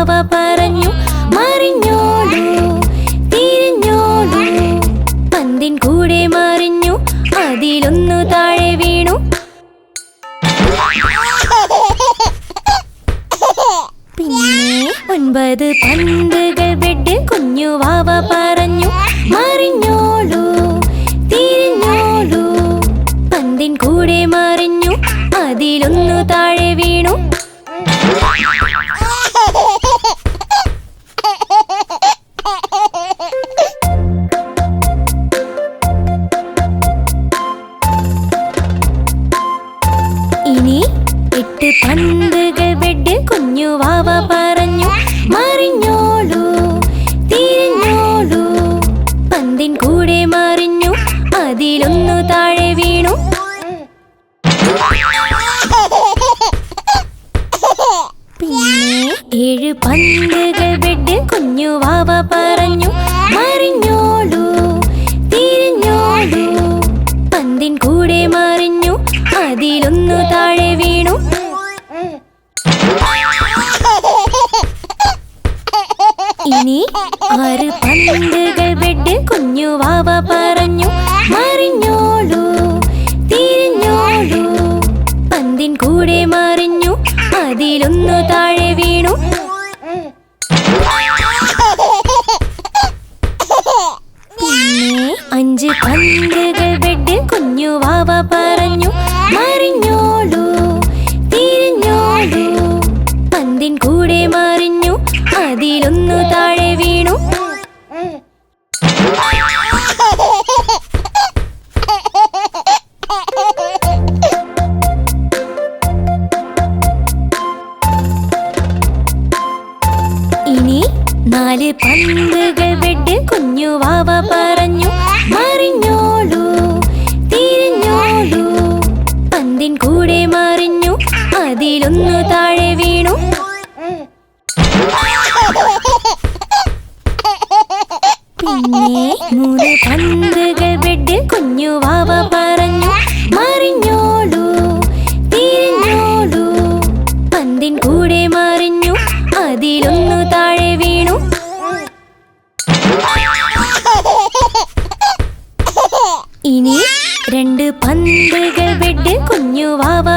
വാവ പറഞ്ഞു മറിഞ്ഞോളൂ തിരിഞ്ഞോളൂ. പന്തിൻ കൂടെ മറിഞ്ഞു അതിലൊന്നു താഴെ വീണു. പിന്നെ 9 പന്തുകൾ ബെഡിൽ കുഞ്ഞു വാവ പറഞ്ഞു മറിഞ്ഞോളൂ തിരിഞ്ഞോളൂ. പന്തിൻ കൂടെ മറിഞ്ഞു അതിലൊന്നു താഴെ വീണു. ഇനി 8 പന്തുകൾ ബെഡിൽ കുഞ്ഞു വാവ പറഞ്ഞു മറിഞ്ഞോളൂ തിരിഞ്ഞോളൂ. പന്തിൻ കൂടെ മറിഞ്ഞു അതിലൊന്നു താഴെ വീണു. പിന്നെ 7 പന്തുകൾ ബെഡിൽ കുഞ്ഞു വാവ പറഞ്ഞു മറിഞ്ഞോളൂ തിരിഞ്ഞോളൂ. പന്തിൻ കൂടെ മറിഞ്ഞു അതിലൊന്നു താഴെ വീണു. ഇനി 6 പന്തുകൾ ബെഡിൽ കുഞ്ഞു വാവ പറഞ്ഞു മറിഞ്ഞോളൂ തിരിഞ്ഞോളൂ. പന്തിൻ കൂടെ മറിഞ്ഞു അതിലൊന്നു താഴെ വീണു. പിന്നെ 5 പന്തുകൾ ബെഡിൽ കുഞ്ഞു വാവ പറഞ്ഞു മറിഞ്ഞോളൂ തിരിഞ്ഞോളൂ. പന്തിൻ കൂടെ മറിഞ്ഞു അതിലൊന്നു താഴെ വീണു. ഇനി 4 പന്തുകൾ ബെഡിൽ കുഞ്ഞു വാവ പറഞ്ഞു മറിഞ്ഞോളൂ തിരിഞ്ഞോളൂ. പന്തിൻ കൂടെ മറിഞ്ഞു അതിലൊന്നു താഴെ വീണു. പിന്നെ 3 പന്തുകൾ ബെഡിൽ കുഞ്ഞു വാവ പറഞ്ഞു മറിഞ്ഞോളൂ തിരിഞ്ഞോളൂ. പന്തിൻ കൂടെ മറിഞ്ഞു അതിലൊന്നു താഴെ വീണു. ഇനി 2 പന്തുകൾ ബെഡിൽ കുഞ്ഞു വാവ